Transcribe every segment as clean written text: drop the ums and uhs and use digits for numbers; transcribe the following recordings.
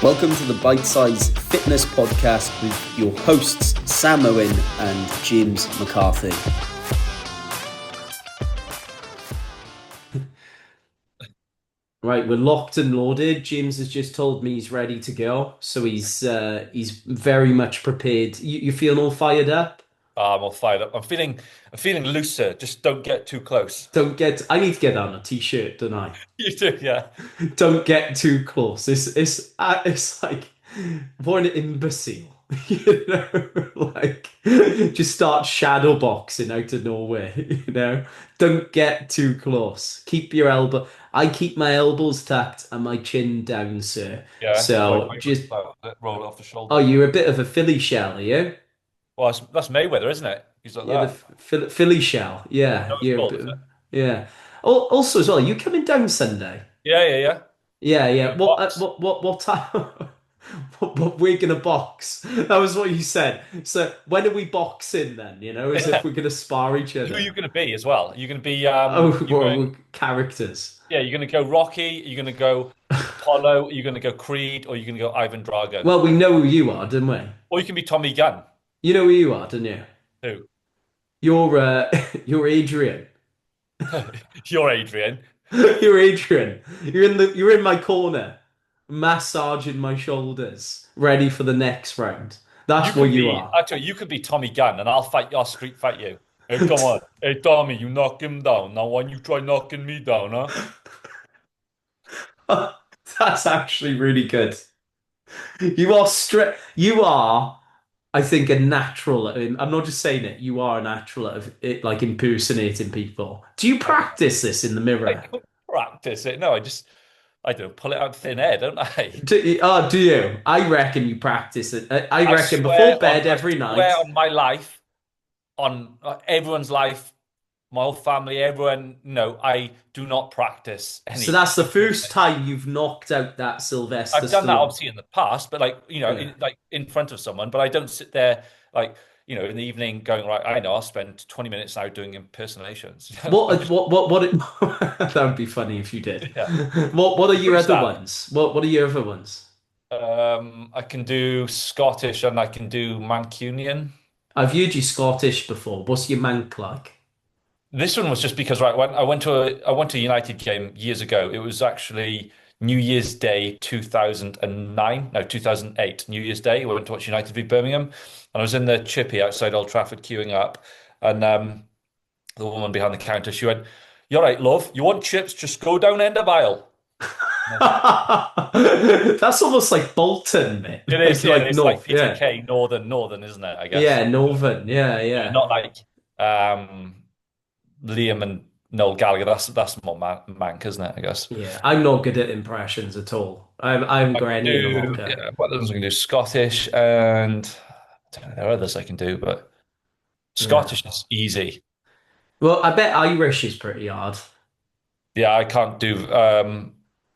Welcome to the Bite Size Fitness Podcast with your hosts, Sam Owen and James McCarthy. Right, we're locked and loaded. James has just told me he's ready to go, so he's very much prepared. You feeling all fired up? I'm all fired up. I'm feeling looser. Just don't get too close. I need to get that on a t-shirt, don't I? You do, yeah. Don't get too close. It's like what an imbecile, you know, like just start shadow boxing out of nowhere, you know. Don't get too close. Keep your elbow. I keep my elbows tucked and my chin down, sir. Yeah. So Wait, just roll it off the oh, shoulder. you're a bit of a Philly shell, are you? Well, that's Mayweather, isn't it? He's like Yeah, the that. Philly shell. Yeah, No, it's you're a called, bit is it? yeah. Also, as well, you coming down Sunday? Yeah, yeah, yeah. Yeah, We're yeah. gonna box. What time? What we're gonna box? That was what you said. So when are we boxing then? You know, as if Yeah. we're gonna spar each Who are other. you gonna be as well? You're gonna be Oh, you well, going we're characters. yeah, you're gonna go Rocky, you're gonna go Apollo, you're gonna go Creed, or you're gonna go Ivan Drago. Well, we know who you are, don't we? Or you can be Tommy Gunn. You know who you are, don't you? Who? You're you're Adrian. You're Adrian. You're Adrian. You're in my corner, massaging my shoulders, ready for the next round. You That's what could you be are. actually you could be Tommy Gunn and I'll street fight you. Hey, come on. Hey, Tommy, you knock him down. Now, when you try knocking me down, huh? That's actually really good. You are, I think, a natural. I'm not just saying it. You are a natural at it, like impersonating people. Do you practice this in the I mirror? don't practice it. No, I don't pull it out of thin air, don't I? Do you? I reckon you practice it. I reckon before bed I every swear night. on my life, on everyone's life, my whole family, everyone. No, I do not practice So any. that's the first time you've knocked out that Sylvester I've done that Stallone. obviously in the past, but Yeah. in front of someone. But I don't sit there like in the evening going, right, I know I'll spend 20 minutes now doing impersonations. I'm just That would be funny if you did. yeah, What are your other freestyle. ones? What are your other ones? I can do Scottish and I can do Mancunian. I've heard you Scottish before. What's your mank like? This one was just because right when I went to a United game years ago. It was actually New Year's Day 2009, no 2008, New Year's Day. We went to watch United v Birmingham, and I was in the chippy outside Old Trafford queuing up, and the woman behind the counter she went, "You're right, love. You want chips? Just go down end of aisle." That's almost like Bolton, man. It is, yeah, Like it's like North, yeah. PTK Northern, isn't it? I guess. Yeah, Northern. Yeah, Yeah, yeah. not like Liam and Noel Gallagher. That's more Mank, isn't it? I guess. Yeah. I'm not good at impressions at all. I haven't I got can any in the do locker. yeah. What others I can do? Scottish and I don't know. There are others I can do, but Yeah. Scottish is easy. Well, I bet Irish is pretty hard. Yeah, I can't do.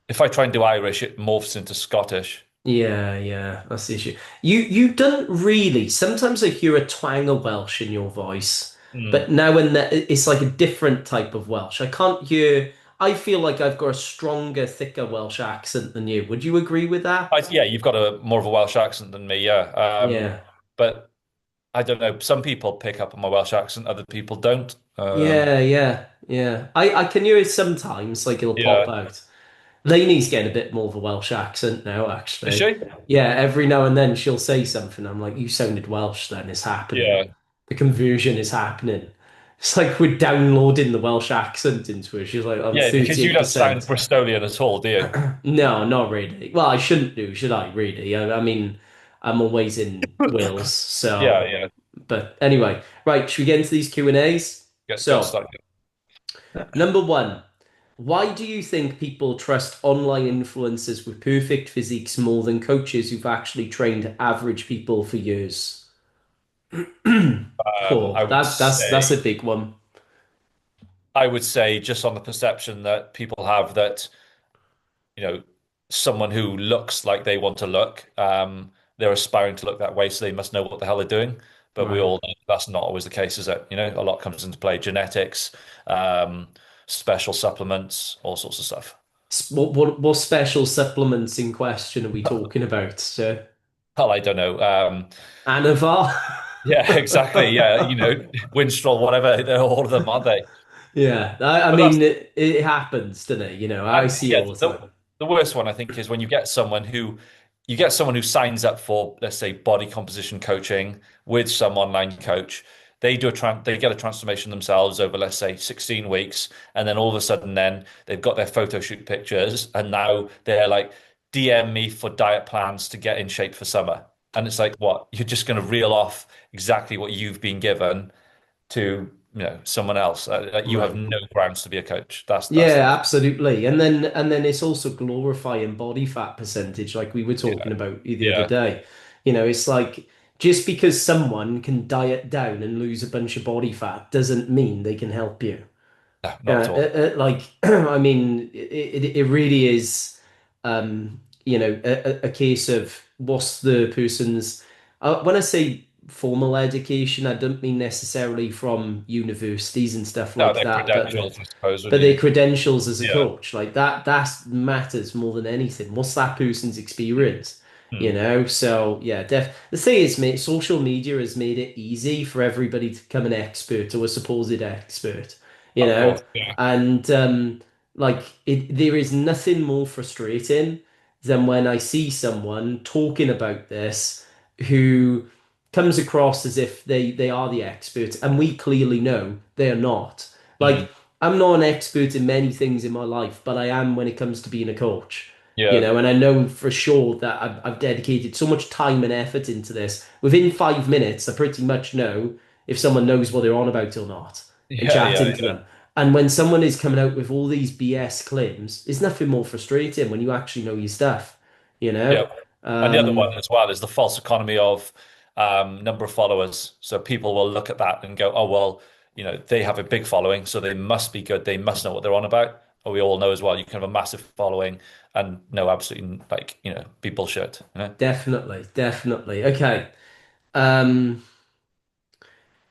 If I try and do Irish, it morphs into Scottish. Yeah, yeah, that's the issue. You don't really. Sometimes I hear a twang of Welsh in your voice, Mm. but now and then it's like a different type of Welsh. I can't hear. I feel like I've got a stronger, thicker Welsh accent than you. Would you agree with that? Yeah, you've got a more of a Welsh accent than me. Yeah, Yeah, but I don't know. Some people pick up on my Welsh accent, other people don't. yeah, yeah, yeah. I can hear it sometimes, like it'll pop Yeah, out. Lainey's getting a bit more of a Welsh accent now, is actually. she? Yeah, every now and then she'll say something. I'm like, you sounded Welsh then. It's happening. Yeah, The conversion is happening. It's like we're downloading the Welsh accent into her. She's like, I'm yeah. Because you don't sound 38%. Bristolian at all, do you? No, not really. Well, I shouldn't do, should I, really? I mean, I'm always in Wales, Yeah, so. yeah. But anyway, right, should we get into these Q&As? Get So, stuck. number one. Why do you think people trust online influencers with perfect physiques more than coaches who've actually trained average people for years? I Oh, would that's a say. big one. I would say just on the perception that people have that, you know, someone who looks like they want to look, they're aspiring to look that way, so they must know what the hell they're doing. But we Right. all know that's not always the case, is it? A lot comes into play, genetics, um, special supplements, all sorts of stuff. What special supplements in question are we talking about, sir? Well, I don't know. Anavar? Yeah, exactly. Yeah, Winstrol, whatever. They're all of them, aren't they? Yeah, I But that's mean it happens, doesn't it? I and see it yeah, all the time. the worst one I think is when you get someone who signs up for, let's say, body composition coaching with some online coach. They get a transformation themselves over, let's say, 16 weeks, and then all of a sudden then they've got their photo shoot pictures, and now they're like, DM me for diet plans to get in shape for summer. And it's like, what? You're just going to reel off exactly what you've been given to, someone else. You have Right. no grounds to be a coach. That's the Yeah, absolutely. And then it's also glorifying body fat percentage, like we were yeah. talking about the other Yeah. day. It's like just because someone can diet down and lose a bunch of body fat doesn't mean they can help you. No, not at all. Like, I mean, it really is, a case of what's the person's. When I say formal education, I don't mean necessarily from universities and stuff No, like they're that, but credentials, I suppose, but wouldn't their you? credentials as a Yeah. coach, like that matters more than anything. What's that person's experience? Hmm. So yeah, the thing is, mate, social media has made it easy for everybody to become an expert or a supposed expert, you Of know, course. Yeah. and like there is nothing more frustrating than when I see someone talking about this who comes across as if they are the experts, and we clearly know they are not. Hmm. Like, I'm not an expert in many things in my life, but I am when it comes to being a coach. Yeah. And I know for sure that I've dedicated so much time and effort into this. Within 5 minutes, I pretty much know if someone knows what they're on about or not, and Yeah. Yeah. chatting to Yeah. them. And when someone is coming out with all these BS claims, there's nothing more frustrating when you actually know your stuff, you Yeah. know? And the other Um, one as well is the false economy of number of followers. So people will look at that and go, oh, well, they have a big following, so they must be good. They must know what they're on about. But we all know as well, you can have a massive following and know absolutely like, be bullshit. Definitely, definitely. Okay. Um,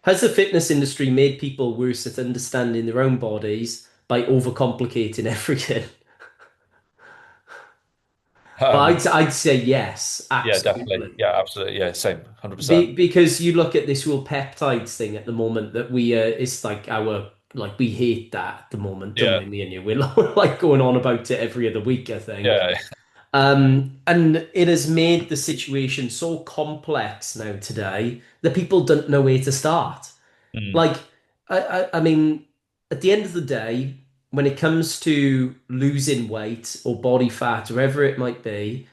has the fitness industry made people worse at understanding their own bodies by overcomplicating everything? Well, I'd Um, I'd say yes, yeah, definitely. absolutely. Yeah, absolutely. Yeah, same, 100%. Because you look at this whole peptides thing at the moment that it's like we hate that at the moment, don't Yeah. we, me and you? We're like going on about it every other week, I think. Yeah. And it has made the situation so complex now today that people don't know where to start. Mm. Like, I mean, at the end of the day, when it comes to losing weight or body fat, or whatever it might be,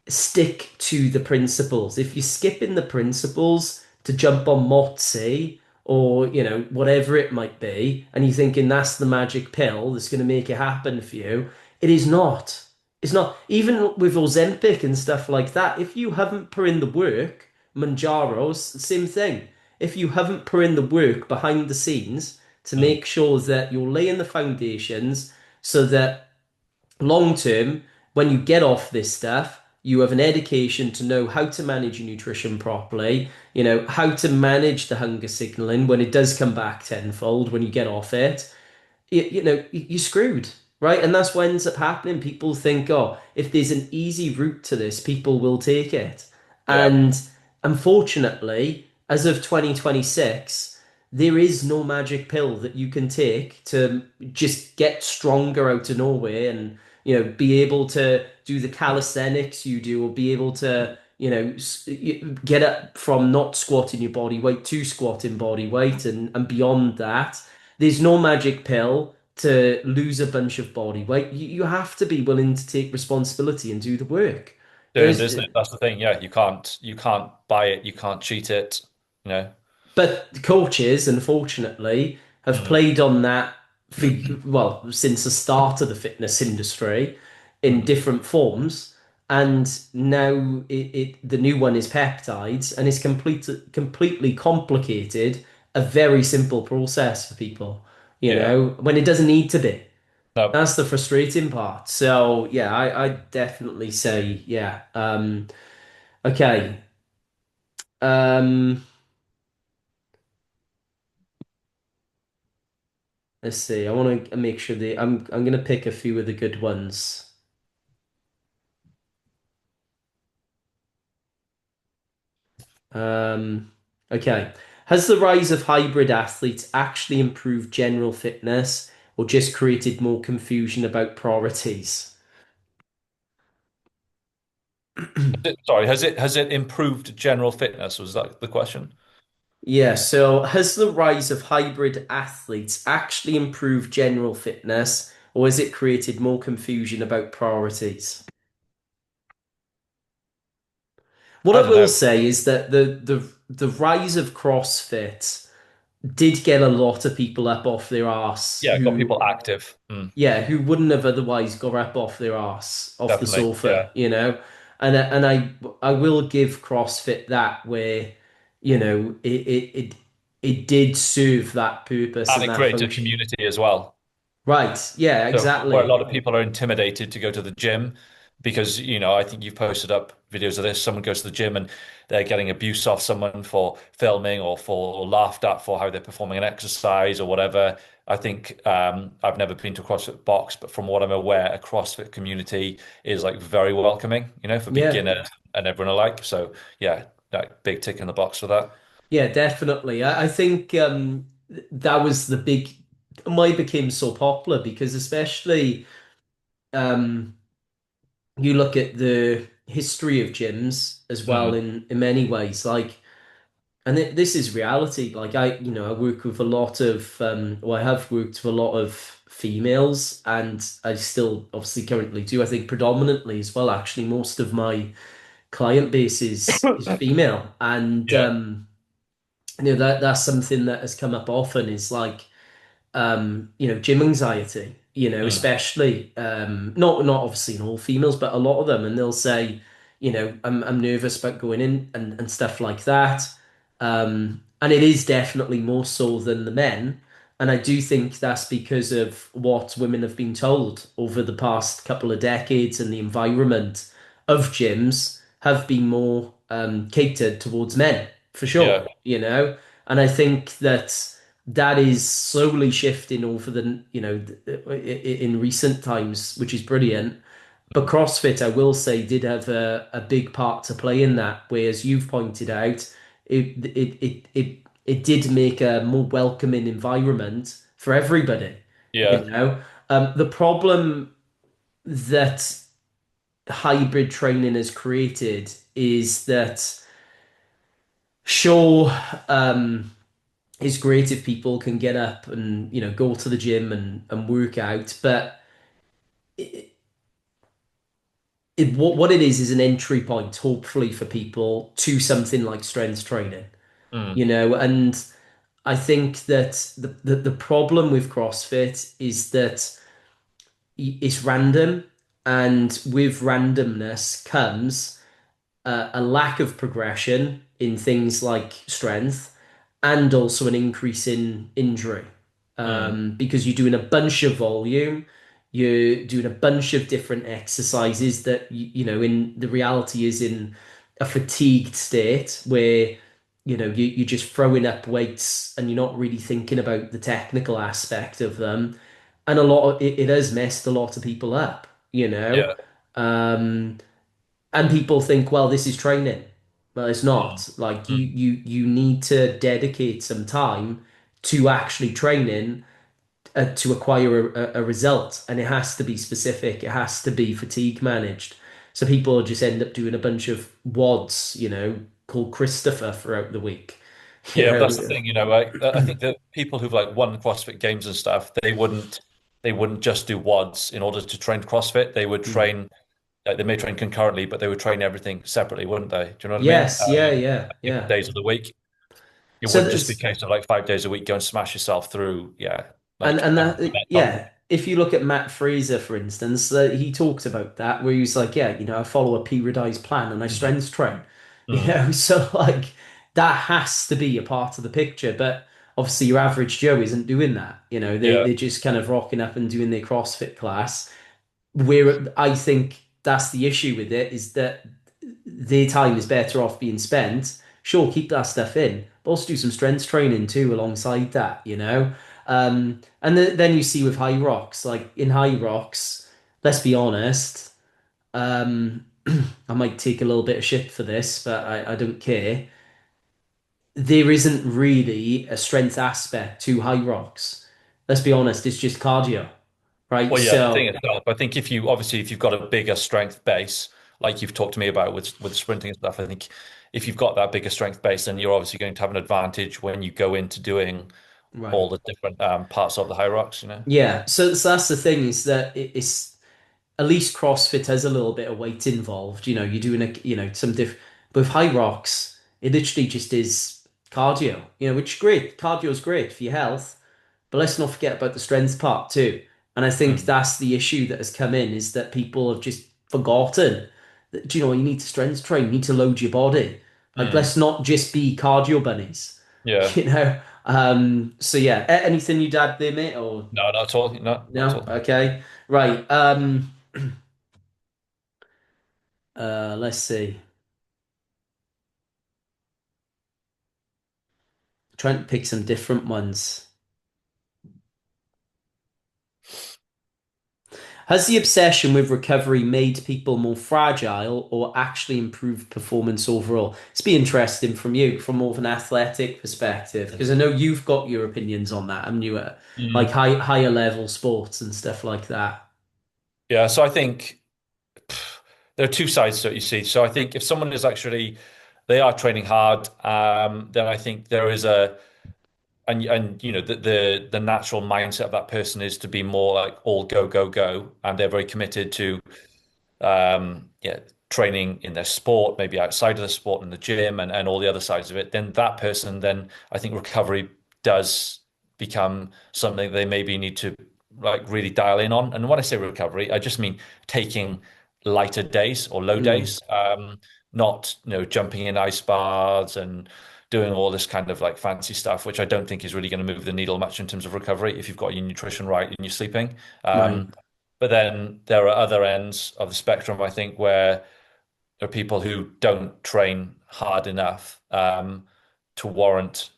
stick to the principles. If you're skipping the principles to jump on Motzi or, whatever it might be, and you're thinking that's the magic pill that's going to make it happen for you, it is not. It's not. Even with Ozempic and stuff like that, if you haven't put in the work, Manjaro's, same thing. If you haven't put in the work behind the scenes to Mm. make sure that you're laying the foundations so that long term, when you get off this stuff, you have an education to know how to manage your nutrition properly, how to manage the hunger signaling when it does come back tenfold when you get off it. You're screwed, right? And that's what ends up happening. People think, oh, if there's an easy route to this, people will take it. Yeah. And unfortunately, as of 2026, there is no magic pill that you can take to just get stronger out of nowhere and, be able to do the calisthenics you do or be able to, get up from not squatting your body weight to squatting body weight and beyond that. There's no magic pill to lose a bunch of body weight. You have to be willing to take responsibility and do the work. Earned, There's, isn't it? That's the thing. Yeah, you can't buy it, you can't cheat it, you know. but the coaches, unfortunately, have Mm. played on that for, well, since the start of the fitness industry in Mm. different forms. And now the new one is peptides, and it's completely complicated a very simple process for people, Yeah. when it doesn't need to be. No. That's the frustrating part. So yeah, I definitely say yeah. Okay. Um, Let's see. I want to make sure I'm gonna pick a few of the good ones. Um, okay. Has the rise of hybrid athletes actually improved general fitness or just created more confusion about priorities? Sorry, has it improved general fitness? Was that the question? Yeah, so has the rise of hybrid athletes actually improved general fitness or has it created more confusion about priorities? What I I don't will know. say is that the rise of CrossFit did get a lot of people up off their arse Yeah, it got who people active. Mm, yeah, who wouldn't have otherwise got up off their arse, off the definitely. sofa, Yeah. you know? And I will give CrossFit that where, it did serve that purpose And and it that creates a function. community as well. Right. Yeah, So where a lot exactly. of people are intimidated to go to the gym because, I think you've posted up videos of this. Someone goes to the gym and they're getting abuse off someone for filming or for laughed at for how they're performing an exercise or whatever. I think I've never been to a CrossFit box, but from what I'm aware, a CrossFit community is like very welcoming, for Yeah. beginners and everyone alike. So yeah, that big tick in the box for that. Yeah, definitely. I think that was the big why it became so popular because especially um you look at the history of gyms as well Mm, in many ways like and this is reality like I work with a lot of well I have worked with a lot of females and I still obviously currently do I think predominantly as well actually most of my client base is female and yeah. that's something that has come up often is like gym anxiety, Mm, especially not obviously in all females, but a lot of them, and they'll say, I'm nervous about going in and stuff like that. And it is definitely more so than the men. And I do think that's because of what women have been told over the past couple of decades and the environment of gyms have been more catered towards men, for yeah. sure. And I think that is slowly shifting over in recent times, which is brilliant. But CrossFit, I will say, did have a big part to play in that. Whereas you've pointed out, it did make a more welcoming environment for everybody. You Yeah. know, the problem that hybrid training has created is that sure, it's great if people can get up and go to the gym and work out, but what it is an entry point, hopefully, for people to something like strength training, Mm, and I think that the problem with CrossFit is that it's random, and with randomness comes a lack of progression in things like strength and also an increase in injury. mm, Because you're doing a bunch of volume, you're doing a bunch of different exercises that, in the reality is in a fatigued state where, you're just throwing up weights and you're not really thinking about the technical aspect of them. And a lot of it has messed a lot of people up. yeah. Um, and people think, well, this is training. Well, it's Mm, not. Like you mm. you you need to dedicate some time to actually training to acquire a result, and it has to be specific. It has to be fatigue managed. So people just end up doing a bunch of WODs, called Christopher throughout the week. You Yeah, but that's the know, thing, I think that people who've like won CrossFit Games and stuff, they wouldn't just do WODs in order to train CrossFit. They would Mm. train like they may train concurrently, but they would train everything separately, wouldn't they? Do you know what I mean? Yes, yeah, yeah, Different yeah. days of the week. It So wouldn't just be a there's case of like 5 days a week, go and smash yourself through, yeah, And like and a that marathon. yeah, if you look at Matt Fraser, for instance, he talked about that where he's like, yeah, I follow a periodized plan and I Mm, strength train. mm. So like that has to be a part of the picture. But obviously your average Joe isn't doing that. Yeah, They're just kind of rocking up and doing their CrossFit class. Where I think that's the issue with it is that their time is better off being spent. Sure, keep that stuff in, but also do some strength training too alongside that. And then you see with high rocks, like in high rocks, let's be honest, I might take a little bit of shit for this, but I don't care. There isn't really a strength aspect to high rocks. Let's be honest, it's just cardio, right? Well, yeah, the thing So, itself, I think if you obviously if you've got a bigger strength base, like you've talked to me about with sprinting and stuff, I think if you've got that bigger strength base, then you're obviously going to have an advantage when you go into doing right. all the different parts of the high rocks, you know? Yeah, so that's the thing is that it's at least CrossFit has a little bit of weight involved. You know, you're doing some diff. But with high rocks, it literally just is cardio. You know, which is great. Cardio is great for your health, but let's not forget about the strength part too. And I think Mm. that's the issue that has come in is that people have just forgotten that, do you know, you need to strength train, you need to load your body. Like, Mm. let's not just be cardio bunnies, Yeah. you know. So yeah, anything you'd add there, mate, or No, not at all. No, not at no? all. Okay, right. Let's see. Trying to pick some different ones. Has the obsession with recovery made people more fragile or actually improved performance overall? It's be interesting from you, from more of an athletic perspective, because I know you've got your opinions on that, haven't you? Like Mm. higher level sports and stuff like that. Yeah, so I think there are two sides to it, you see. So I think if someone is actually they are training hard, then I think there is a and you know the natural mindset of that person is to be more like all go go go, and they're very committed to yeah training in their sport, maybe outside of the sport in the gym and all the other sides of it. Then that person, then I think recovery does become something they maybe need to like really dial in on. And when I say recovery, I just mean taking lighter days or low Mm, days, not jumping in ice baths and doing all this kind of like fancy stuff, which I don't think is really going to move the needle much in terms of recovery if you've got your nutrition right and you're sleeping. right. But then there are other ends of the spectrum, I think, where there are people who don't train hard enough to warrant,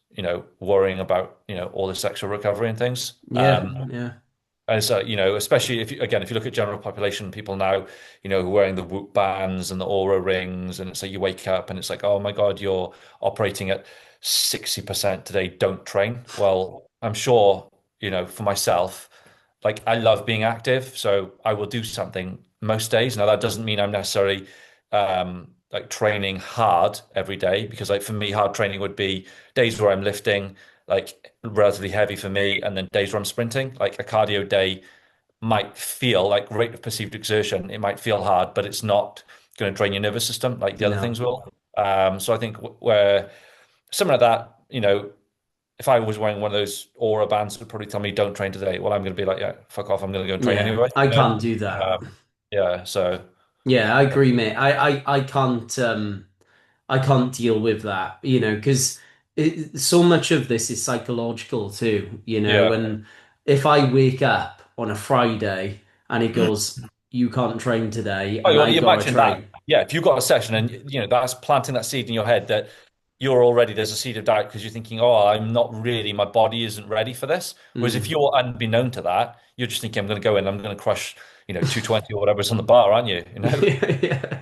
worrying about, all this extra recovery and things. Yeah, yeah. As especially if you look at general population people now, who are wearing the Whoop bands and the Aura rings, and it's like you wake up and it's like, oh my God, you're operating at 60% today, don't train. Well, I'm sure, for myself, like I love being active, so I will do something most days. Now that doesn't mean I'm necessarily like training hard every day, because like for me, hard training would be days where I'm lifting like relatively heavy for me, and then days where I'm sprinting. Like a cardio day might feel like rate of perceived exertion, it might feel hard, but it's not going to drain your nervous system like the other No. things will. So I think where something like that, if I was wearing one of those Aura bands, would probably tell me don't train today. Well, I'm going to be like, yeah, fuck off. I'm going to go and train Yeah, anyway. I can't do that. Yeah. So Yeah, I agree, mate. I can't deal with that, you know, because so much of this is psychological too, you know. yeah. And if I wake up on a Friday and it goes, you can't train today, Oh, and well, I you gotta imagine that. train. Yeah, if you've got a session and that's planting that seed in your head that there's a seed of doubt because you're thinking, oh, I'm not really, my body isn't ready for this. Whereas if Mm. you're unbeknown to that, you're just thinking, I'm going to go in, I'm going to crush, 220 or whatever's on the bar, aren't you? You know? Yeah.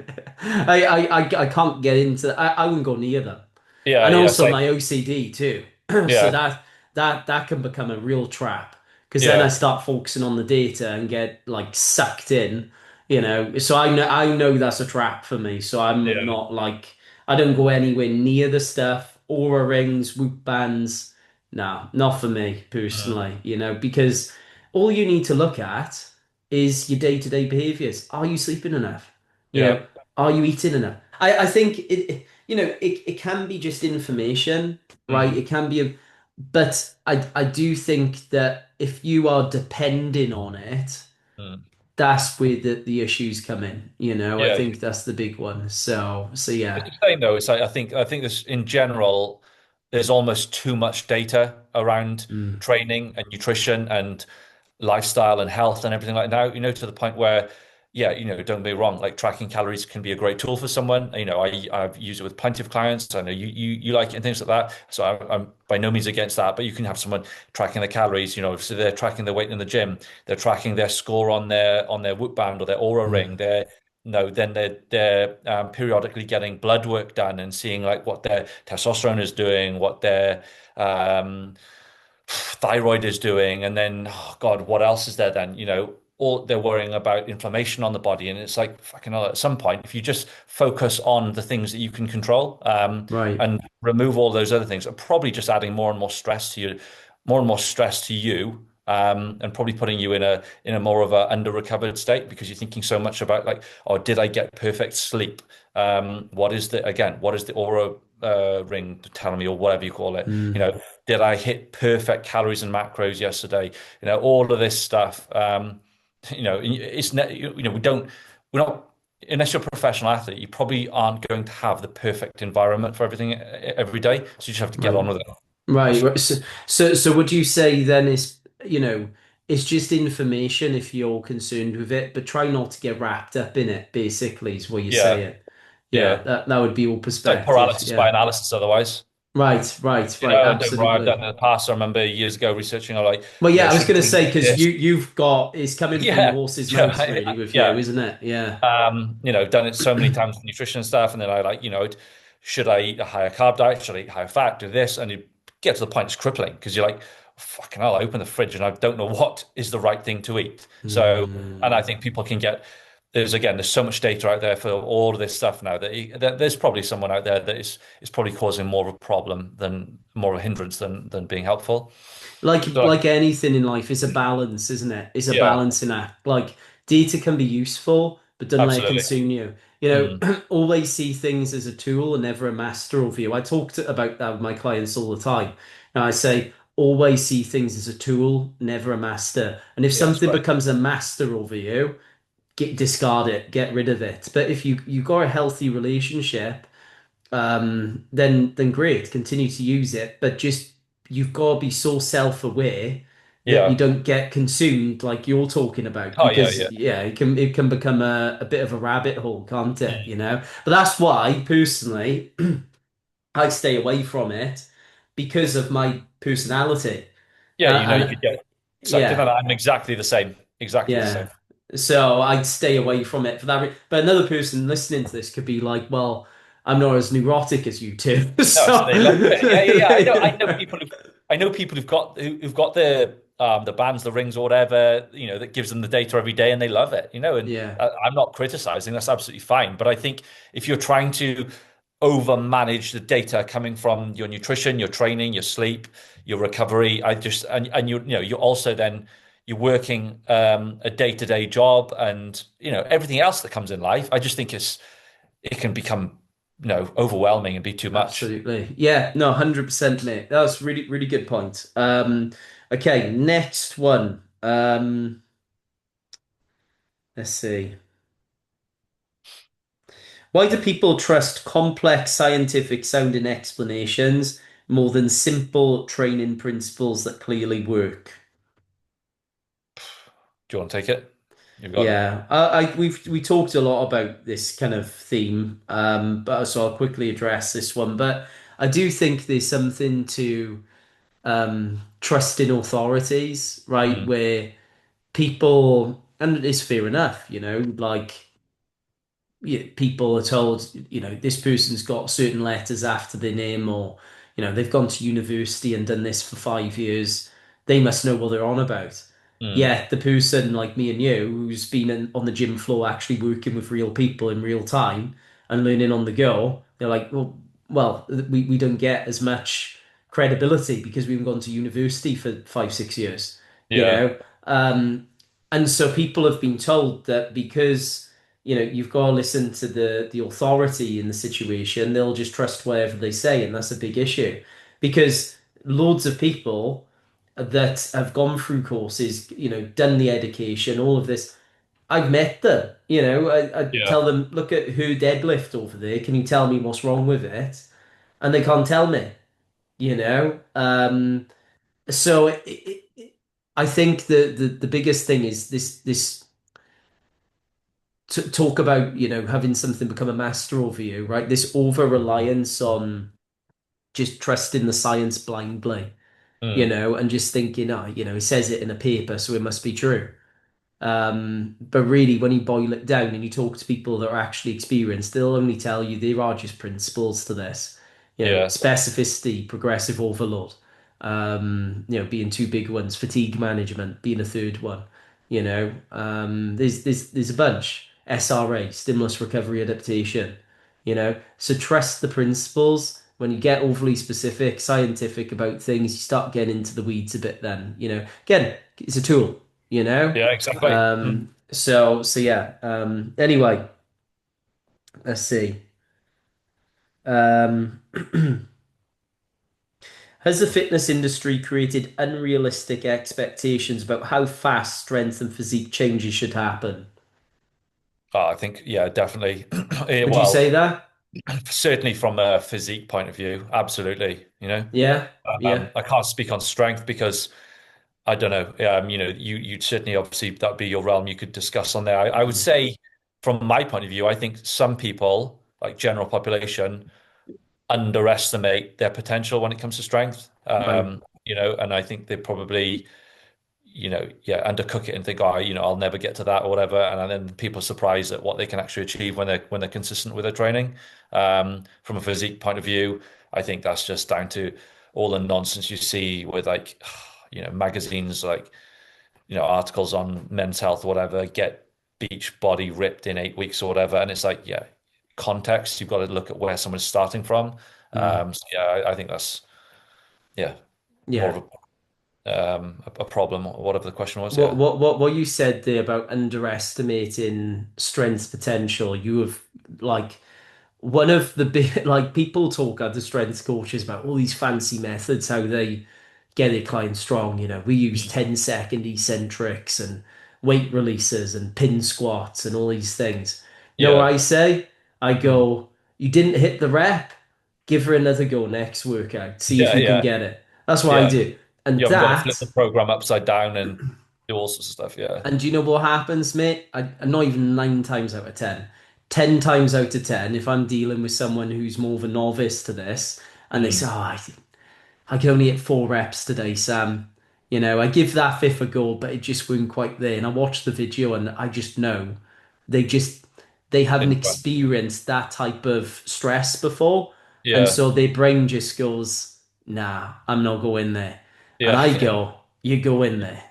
I can't get into I wouldn't go near them. Yeah, And yeah, also same. my OCD too. So Yeah, that can become a real trap because then I yeah, start focusing on the data and get like sucked in, you know. So I know that's a trap for me. So I'm yeah. not like I don't go anywhere near the stuff. Aura rings, Whoop bands. No, not for me Mm. personally, you know, because all you need to look at is your day-to-day behaviors. Are you sleeping enough? You Yeah. know, are you eating enough? I think it can be just information, right? Mm. It can be but I do think that if you are depending on it, Mm. that's where the issues come in, you know. I Yeah. think that's the big one. So It's yeah. the same though. It's like I think this in general, there's almost too much data around Mm. training and nutrition and lifestyle and health and everything like that. To the point where yeah, don't get me wrong, like tracking calories can be a great tool for someone. I've used it with plenty of clients. I know you like it and things like that. So I'm by no means against that, but you can have someone tracking the calories, so they're tracking their weight in the gym, they're tracking their score on their Whoop band or their Aura ring. Mm. They're no, then they're periodically getting blood work done and seeing like what their testosterone is doing, what their thyroid is doing, and then oh God, what else is there then? All they're worrying about inflammation on the body, and it's like fucking hell, at some point, if you just focus on the things that you can control, Right. and remove all those other things, are probably just adding more and more stress to you, more and more stress to you. And probably putting you in a more of a under recovered state because you're thinking so much about like, oh, did I get perfect sleep? What is the aura ring telling me, or whatever you call it? Mm. Did I hit perfect calories and macros yesterday? All of this stuff. We're not, unless you're a professional athlete, you probably aren't going to have the perfect environment for everything every day. So you just have to get Right. on with it. Right. That's, Right. So would you say then it's just information if you're concerned with it, but try not to get wrapped up in it, basically, is what you're yeah, saying. Yeah, yeah. that would be your It's like perspective. paralysis by Yeah. analysis otherwise. Right, right, right. And what I've done Absolutely. in the past, I remember years ago researching, I like, Well, yeah, I was should going to we say eat because this? you've got it's coming from the Yeah, horse's mouth, yeah, really, with you, yeah. isn't it? Yeah. Done it so many times with nutrition and stuff, and then I like, should I eat a higher carb diet? Should I eat higher fat? Do this, and you get to the point it's crippling because you're like, fucking hell, I open the fridge and I don't know what is the right thing to eat. So, and I Mm. think people can get there's so much data out there for all of this stuff now that there's probably someone out there that is probably causing more of a problem than more of a hindrance than being helpful. So like, Like anything in life, it's a balance, isn't it? It's a yeah, balancing act. Like data can be useful, but don't let it absolutely. consume you. Mm, Always see things as a tool and never a master of you. I talk about that with my clients all the time. And I say, always see things as a tool, never a master. And if yeah, that's something right. becomes a master over you, discard it, get rid of it. But if you got a healthy relationship, then great, continue to use it. But just you've got to be so self-aware that you Yeah. don't get consumed like you're talking about, Oh yeah, because yeah. yeah, it can become a bit of a rabbit hole, can't it? Mm. But that's why personally I stay away from it because of my personality. Yeah, you And could get sucked in, yeah. and I'm exactly the same. Exactly the same. Yeah. So I'd stay away from it for that. But another person listening to this could be like, well, I'm not as neurotic as you two. No, so So they love it. Yeah, yeah, yeah. I know people who've got the bands, the rings, or whatever, that gives them the data every day, and they love it. And yeah. I'm not criticizing. That's absolutely fine. But I think if you're trying to over manage the data coming from your nutrition, your training, your sleep, your recovery, I just and you're also then you're working a day-to-day job, and everything else that comes in life. I just think it can become overwhelming and be too much. Absolutely. Yeah, no, 100%, mate. That's really, really good point. Okay, next one. Let's see. Why do people trust complex scientific sounding explanations more than simple training principles that clearly work? Do you want to take it? You've got it. Yeah, we talked a lot about this kind of theme, but so I'll quickly address this one. But I do think there's something to trust in authorities, right? Mm, Where people, and it's fair enough, like yeah, people are told, this person's got certain letters after their name, or, they've gone to university and done this for 5 years. They must know what they're on about. mm, Yeah, the person like me and you, who's been on the gym floor actually working with real people in real time and learning on the go, they're like, well, we don't get as much credibility because we haven't gone to university for 5, 6 years, you yeah, know? And so people have been told that because you've got to listen to the authority in the situation. They'll just trust whatever they say, and that's a big issue because loads of people that have gone through courses, done the education, all of this. I've met them. I yeah, tell them, look at her deadlift over there. Can you tell me what's wrong with it? And they can't tell me. So I think the biggest thing is this to talk about, having something become a master over you, right? This over reliance on just trusting the science blindly, Mm. and just thinking, oh, it says it in a paper, so it must be true. But really, when you boil it down and you talk to people that are actually experienced, they'll only tell you there are just principles to this. Yeah. Specificity, progressive overload, being two big ones, fatigue management being a third one. There's a bunch. SRA, stimulus recovery adaptation. So trust the principles. When you get overly specific, scientific about things, you start getting into the weeds a bit then, Again, it's a tool, you know? Yeah, exactly. Mm. So yeah. Anyway, let's see. Um, has the fitness industry created unrealistic expectations about how fast strength and physique changes should happen? I think, yeah, definitely. Would you Well, say that? certainly from a physique point of view, absolutely. Yeah, yeah, I can't speak on strength because I don't know. You'd certainly obviously that'd be your realm you could discuss on there. I would mm, say, from my point of view, I think some people, like general population, underestimate their potential when it comes to strength. right. And I think they probably, yeah, undercook it and think, oh, I'll never get to that or whatever. And then people are surprised at what they can actually achieve when they're consistent with their training. From a physique point of view, I think that's just down to all the nonsense you see with like, magazines like, articles on men's health or whatever, get beach body ripped in 8 weeks or whatever. And it's like, yeah, context, you've got to look at where someone's starting from. Mm, So yeah, I think that's, yeah, more yeah. of a problem, or whatever the question was. What Yeah. what what what you said there about underestimating strength potential, you have like one of the big like people talk at the strength coaches about all these fancy methods, how they get their clients strong. We use Mm. 10-second eccentrics and weight releases and pin squats and all these things. You know what Yeah. I say? I Mm. go, you didn't hit the rep, give her another go next workout, see if Yeah. you can Yeah. get it. That's what I Yeah. do. And You haven't got to flip that the program upside down and do all sorts of stuff. Yeah. And do you know what happens, mate? I'm not even 9 times out of 10. 10 times out of 10, if I'm dealing with someone who's more of a novice to this, and they say, Mm. oh, I can only hit 4 reps today, Sam. I give that fifth a go, but it just wasn't quite there. And I watch the video and I just know they just, they haven't Didn't quite. experienced that type of stress before. And Yeah. so their brain just goes, nah, I'm not going there. And Yeah. I Yeah. go, you go in there.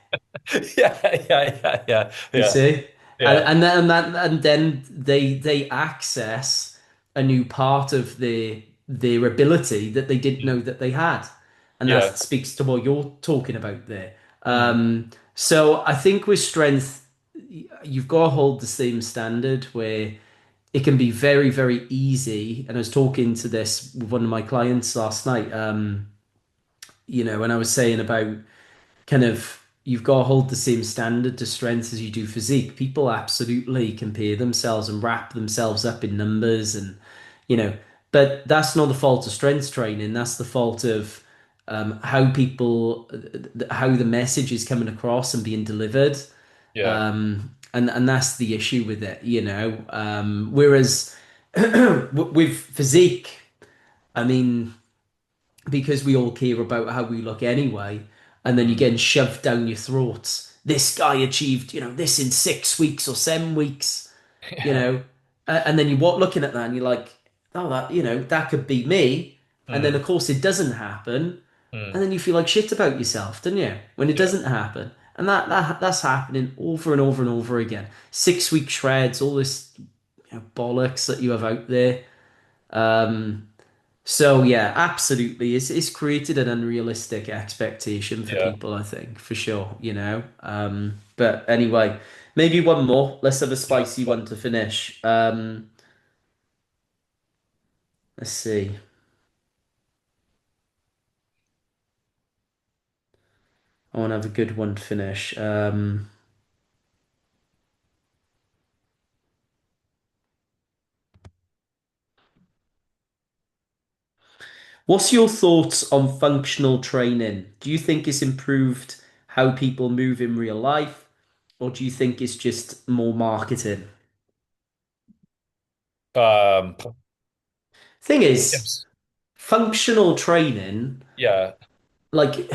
Yeah. Yeah. Yeah. Yeah. You Yeah. see, and Yeah. then they access a new part of their ability that they didn't know Mm. that they had, and that Yeah. speaks to what you're talking about there. Mm. So I think with strength, you've got to hold the same standard where it can be very, very easy. And I was talking to this with one of my clients last night. When I was saying about kind of you've got to hold the same standard to strength as you do physique. People absolutely compare themselves and wrap themselves up in numbers and you know, but that's not the fault of strength training. That's the fault of how people, how the message is coming across and being delivered. Yeah. And that's the issue with it. Whereas with physique, I mean, because we all care about how we look anyway, and then you're Mm. getting shoved down your throats. This guy achieved, this in 6 weeks or 7 weeks, you Yeah. know, and then you're looking at that and you're like, oh, that could be me. And then Mm. of course it doesn't happen, Mm. and then you feel like shit about yourself, don't you? When it Yeah. doesn't happen, and that's happening over and over and over again. 6 week shreds, all this bollocks that you have out there. So yeah, absolutely. It's created an unrealistic expectation for Yeah. people, I think, for sure. But anyway, maybe one more. Let's have a Yeah. spicy one to finish. Let's see. I want to have a good one to finish. What's your thoughts on functional training? Do you think it's improved how people move in real life, or do you think it's just more marketing? Um, Thing is, yes. functional training, Yeah, like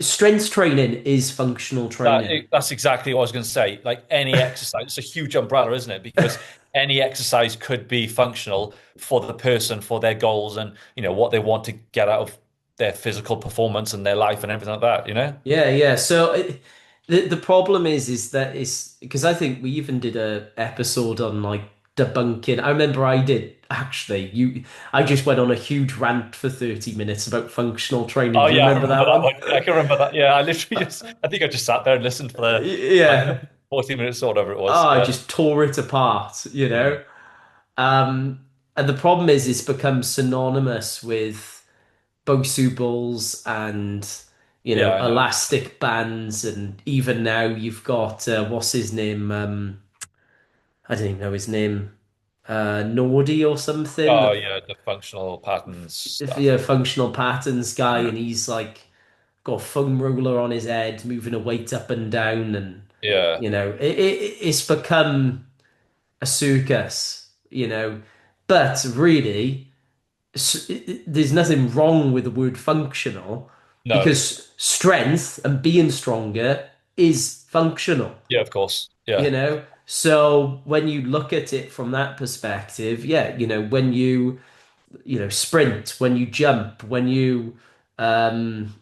strength training is functional training. that's exactly what I was going to say. Like any exercise, it's a huge umbrella, isn't it? Because any exercise could be functional for the person, for their goals, and what they want to get out of their physical performance and their life and everything like that. Yeah, yeah. So the problem is that it's because I think we even did a episode on like debunking. I remember I did actually. I just went on a huge rant for 30 minutes about functional training. Oh Do you yeah, I remember remember that that one? one. I can remember that. Yeah, I literally I think I just sat there and listened for like Yeah. 40 minutes or whatever it Oh, was. I Yeah. just tore it apart, you Mm. know? And the problem is it's become synonymous with Bosu balls and Yeah, I know. elastic bands, and even now you've got what's his name? I don't even know his name. Nordy or something. Oh yeah, the functional patterns If stuff. functional patterns guy, and he's like got a foam roller on his head, moving a weight up and down, and Yeah. it's become a circus, But really, there's nothing wrong with the word functional No. because strength and being stronger is functional, Yeah, of course. Yeah. So when you look at it from that perspective, yeah, when you sprint, when you jump, when um,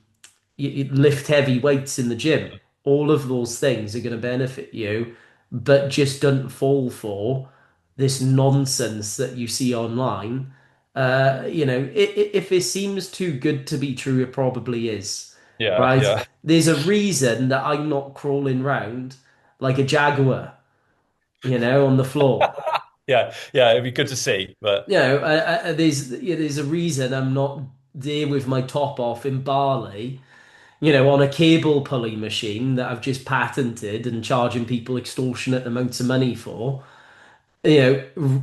you lift heavy weights in the gym, all of those things are going to benefit you, but just don't fall for this nonsense that you see online. If it seems too good to be true, it probably is, Yeah, right? yeah. There's a reason that I'm not crawling round like a jaguar, on the floor. Yeah, yeah, it'd be good to see, but There's a reason I'm not there with my top off in Bali, on a cable pulley machine that I've just patented and charging people extortionate amounts of money for,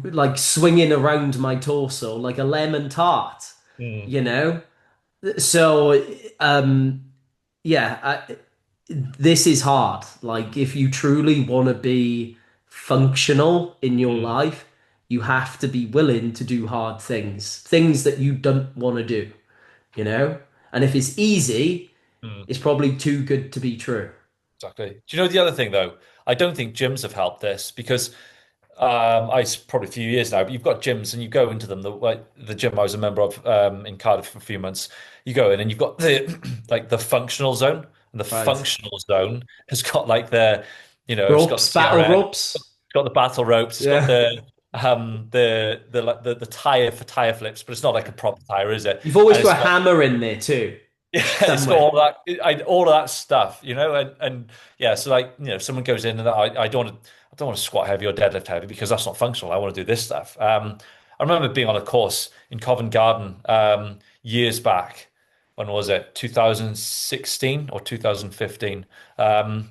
like swinging around my torso like a lemon tart, mm, you know? So, yeah, this is hard. Like, if you truly want to be functional in your mm, life, you have to be willing to do hard things that you don't want to do, you know? And if it's easy, mm, it's probably too good to be true. exactly. Do you know the other thing though? I don't think gyms have helped this because it's probably a few years now, but you've got gyms and you go into them. Like the gym I was a member of in Cardiff for a few months, you go in and you've got the like the functional zone, and the Right. functional zone has got like it's got the Ropes, battle TRX, ropes. it's got the battle ropes, it's got Yeah. the tire for tire flips, but it's not like a proper tire, is it? You've always And it's got a got hammer in there too, yeah, it's got somewhere. all of that stuff, and yeah, so like someone goes in and I don't want to squat heavy or deadlift heavy because that's not functional. I want to do this stuff. I remember being on a course in Covent Garden years back. When was it? 2016 or 2015? Um,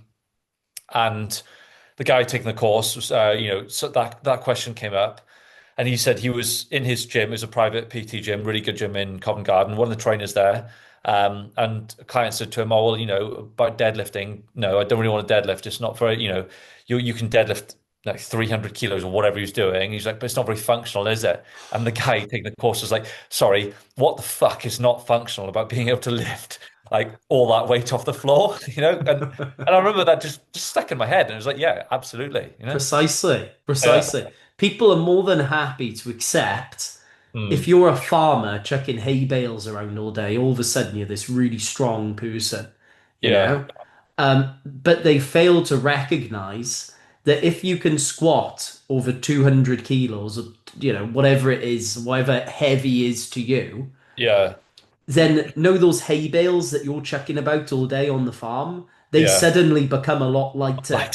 and the guy taking the course was, so that question came up, and he said he was in his gym. It was a private PT gym, really good gym in Covent Garden. One of the trainers there, and a client said to him, "Oh, well, about deadlifting. No, I don't really want to deadlift. It's not very, you can deadlift." Like 300 kilos or whatever he was doing. He's like, but it's not very functional, is it? And the guy taking the course was like, sorry, what the fuck is not functional about being able to lift like all that weight off the floor, and I remember that just stuck in my head, and it was like, yeah, absolutely. Precisely, Yeah. precisely. People are more than happy to accept if Mm. you're a farmer chucking hay bales around all day, all of a sudden you're this really strong person, you Yeah. know? But they fail to recognize that if you can squat over 200 kilos, or, whatever it is, whatever heavy is to you, Yeah. then know those hay bales that you're chucking about all day on the farm, they Yeah. suddenly become a lot lighter. Like,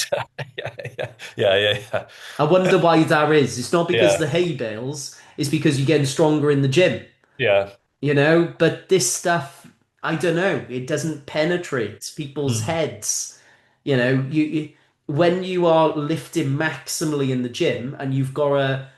yeah, yeah, yeah, yeah, I wonder why that is. It's not because yeah, the hay bales, it's because you're getting stronger in the gym, yeah, But this stuff, I don't know, it doesn't penetrate people's mm, heads. When you are lifting maximally in the gym and you've got to,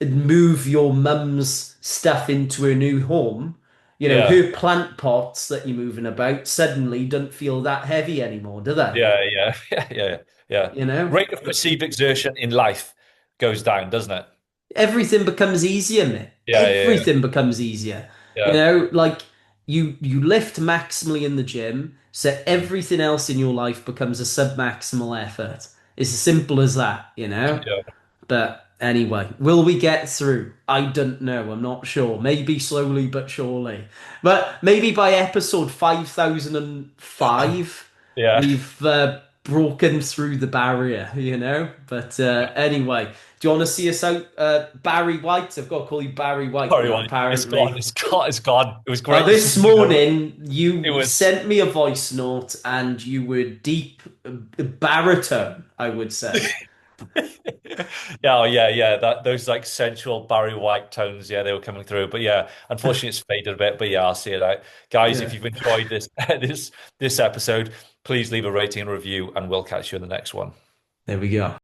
move your mum's stuff into a new home, yeah, her plant pots that you're moving about suddenly don't feel that heavy anymore, do they? yeah, yeah, yeah, yeah, yeah. You know? Rate of perceived exertion in life goes down, doesn't it? everything becomes easier, mate. Yeah, yeah, Everything becomes easier. You yeah, know, like you lift maximally in the gym, so everything else in your life becomes a sub-maximal effort. It's as simple as that, you know? yeah. But anyway, will we get through? I don't know. I'm not sure. Maybe slowly but surely. But maybe by episode 5005, Yeah. we've broken through the barrier, you know? But anyway, do you want to see us out? Barry White. I've got to call you Barry White Sorry, now, one. It's gone. apparently. It's gone. It's gone. It was Well, great this listening to you. morning It you was. sent me a voice note and you were deep baritone, I would say. Yeah, oh, yeah, yeah. That those like sensual Barry White tones, yeah, they were coming through. But yeah, unfortunately, it's faded a bit. But yeah, I'll see it out, guys. If Yeah, you've enjoyed this this episode, please leave a rating and review, and we'll catch you in the next one. there we go.